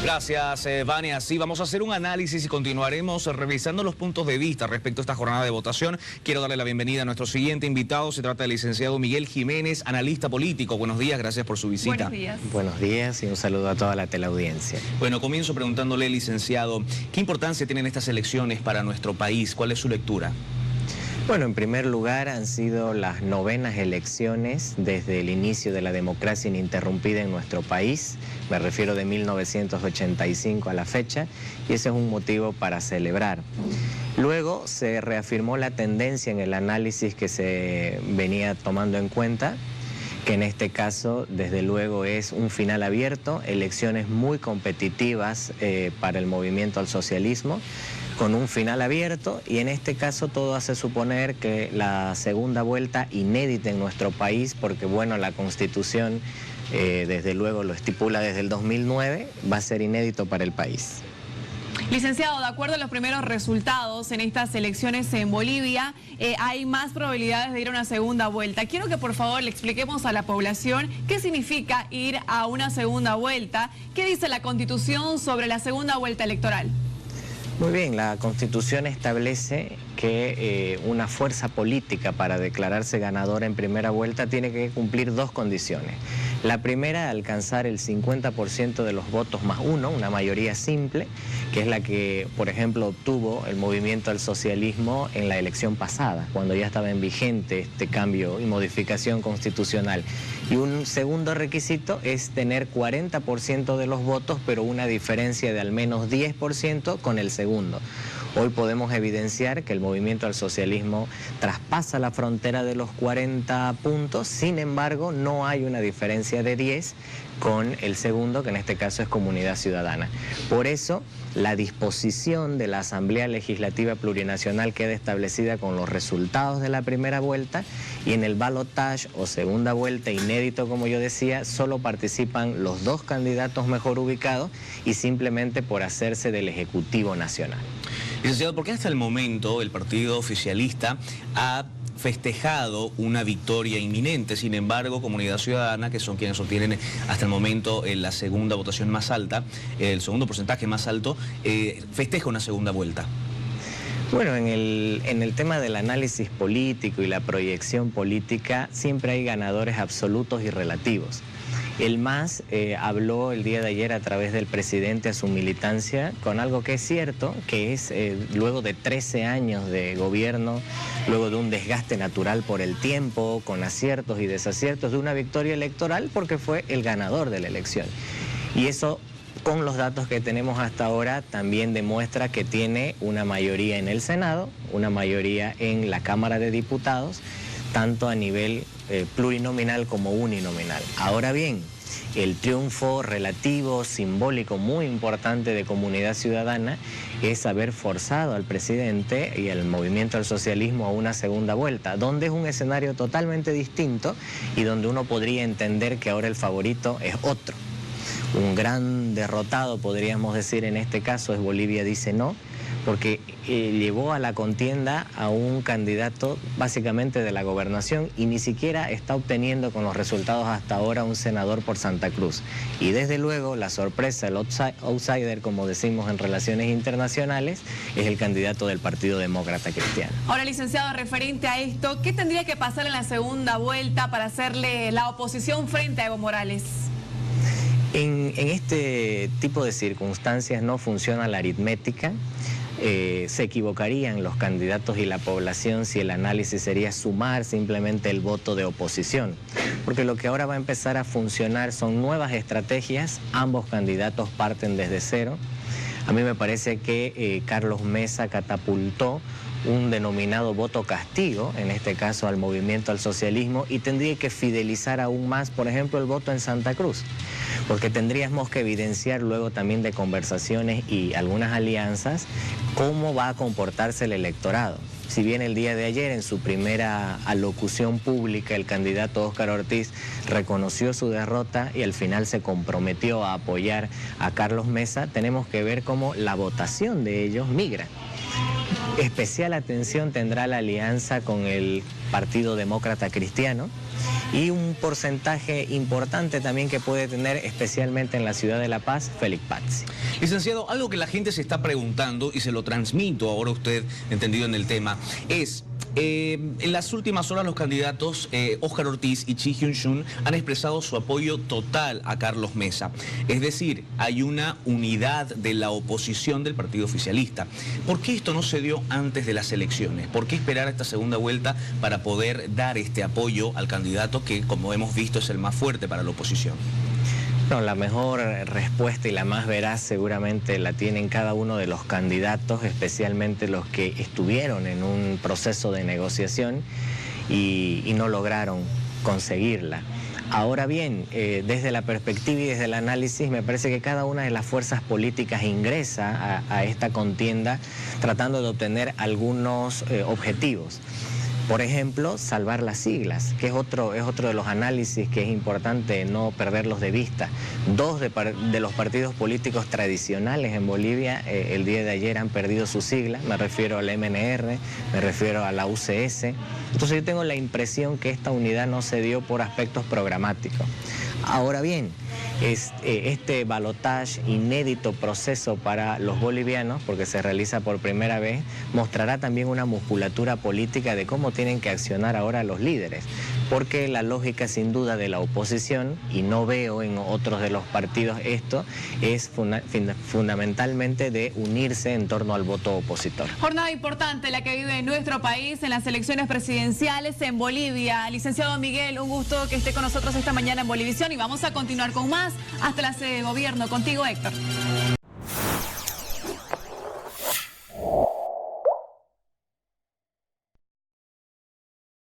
Gracias, Vania. Sí, vamos a hacer un análisis y continuaremos revisando los puntos de vista respecto a esta jornada de votación. Quiero darle la bienvenida a nuestro siguiente invitado. Se trata del licenciado Miguel Jiménez, analista político. Buenos días, gracias por su visita. Buenos días. Buenos días y un saludo a toda la teleaudiencia. Bueno, comienzo preguntándole, licenciado, ¿qué importancia tienen estas elecciones para nuestro país? ¿Cuál es su lectura? Bueno, en primer lugar han sido las 9ª elecciones desde el inicio de la democracia ininterrumpida en nuestro país. Me refiero de 1985 a la fecha, y ese es un motivo para celebrar. Luego se reafirmó la tendencia en el análisis que se venía tomando en cuenta, que en este caso, desde luego, es un final abierto, elecciones muy competitivas para el movimiento al socialismo, con un final abierto, y en este caso todo hace suponer que la segunda vuelta inédita en nuestro país, porque bueno, la Constitución desde luego lo estipula desde el 2009, va a ser inédito para el país. Licenciado, de acuerdo a los primeros resultados en estas elecciones en Bolivia, hay más probabilidades de ir a una segunda vuelta. Quiero que por favor le expliquemos a la población qué significa ir a una segunda vuelta, qué dice la Constitución sobre la segunda vuelta electoral. Muy bien, la Constitución establece que una fuerza política para declararse ganadora en primera vuelta tiene que cumplir 2 condiciones. La primera, alcanzar el 50% de los votos más 1, una mayoría simple, que es la que, por ejemplo, obtuvo el movimiento al socialismo en la elección pasada, cuando ya estaba en vigente este cambio y modificación constitucional. Y un segundo requisito es tener 40% de los votos, pero una diferencia de al menos 10% con el segundo. Hoy podemos evidenciar que el movimiento al socialismo traspasa la frontera de los 40 puntos, sin embargo no hay una diferencia de 10 con el segundo, que en este caso es Comunidad Ciudadana. Por eso la disposición de la Asamblea Legislativa Plurinacional queda establecida con los resultados de la primera vuelta, y en el balotaje o segunda vuelta inédito, como yo decía, solo participan los 2 candidatos mejor ubicados y simplemente por hacerse del Ejecutivo Nacional. Licenciado, ¿por qué hasta el momento el partido oficialista ha festejado una victoria inminente? Sin embargo, Comunidad Ciudadana, que son quienes obtienen hasta el momento la segunda votación más alta, el segundo porcentaje más alto, festeja una segunda vuelta? Bueno, en el tema del análisis político y la proyección política siempre hay ganadores absolutos y relativos. El MAS habló el día de ayer a través del presidente a su militancia con algo que es cierto, que es luego de 13 años de gobierno, luego de un desgaste natural por el tiempo, con aciertos y desaciertos, de una victoria electoral porque fue el ganador de la elección. Y eso, con los datos que tenemos hasta ahora, también demuestra que tiene una mayoría en el Senado, una mayoría en la Cámara de Diputados, tanto a nivel plurinominal como uninominal. Ahora bien, el triunfo relativo, simbólico, muy importante de Comunidad Ciudadana es haber forzado al presidente y al movimiento al socialismo a una segunda vuelta, donde es un escenario totalmente distinto y donde uno podría entender que ahora el favorito es otro. Un gran derrotado, podríamos decir en este caso, es Bolivia Dice No, porque llevó a la contienda a un candidato básicamente de la gobernación y ni siquiera está obteniendo con los resultados hasta ahora un senador por Santa Cruz. Y desde luego la sorpresa, el outsider, como decimos en relaciones internacionales, es el candidato del Partido Demócrata Cristiano. Ahora, licenciado, referente a esto, ¿qué tendría que pasar en la segunda vuelta para hacerle la oposición frente a Evo Morales? En este tipo de circunstancias no funciona la aritmética. Se equivocarían los candidatos y la población si el análisis sería sumar simplemente el voto de oposición, porque lo que ahora va a empezar a funcionar son nuevas estrategias. Ambos candidatos parten desde cero. A mí me parece que Carlos Mesa catapultó un denominado voto castigo, en este caso al movimiento al socialismo, y tendría que fidelizar aún más, por ejemplo, el voto en Santa Cruz, porque tendríamos que evidenciar luego también de conversaciones y algunas alianzas cómo va a comportarse el electorado. Si bien el día de ayer en su primera alocución pública el candidato Óscar Ortiz reconoció su derrota y al final se comprometió a apoyar a Carlos Mesa, tenemos que ver cómo la votación de ellos migra. Especial atención tendrá la alianza con el Partido Demócrata Cristiano, y un porcentaje importante también que puede tener, especialmente en la ciudad de La Paz, Félix Pazzi. Licenciado, algo que la gente se está preguntando y se lo transmito ahora a usted, entendido en el tema, es... en las últimas horas los candidatos Óscar Ortiz y Chi Hyun-shun han expresado su apoyo total a Carlos Mesa. Es decir, hay una unidad de la oposición del partido oficialista. ¿Por qué esto no se dio antes de las elecciones? ¿Por qué esperar a esta segunda vuelta para poder dar este apoyo al candidato que, como hemos visto, es el más fuerte para la oposición? No, la mejor respuesta y la más veraz seguramente la tienen cada uno de los candidatos, especialmente los que estuvieron en un proceso de negociación y no lograron conseguirla. Ahora bien, desde la perspectiva y desde el análisis, me parece que cada una de las fuerzas políticas ingresa a esta contienda tratando de obtener algunos objetivos. Por ejemplo, salvar las siglas, que es otro de los análisis que es importante no perderlos de vista. Dos de los partidos políticos tradicionales en Bolivia el día de ayer han perdido sus siglas, me refiero al MNR, me refiero a la UCS. Entonces yo tengo la impresión que esta unidad no se dio por aspectos programáticos. Ahora bien, este balotaje, inédito proceso para los bolivianos, porque se realiza por primera vez, mostrará también una musculatura política de cómo tienen que accionar ahora los líderes, porque la lógica sin duda de la oposición, y no veo en otros de los partidos esto, es fundamentalmente de unirse en torno al voto opositor. Jornada importante la que vive nuestro país en las elecciones presidenciales en Bolivia. Licenciado Miguel, un gusto que esté con nosotros esta mañana en Bolivisión y vamos a continuar con más hasta la sede de gobierno. Contigo, Héctor.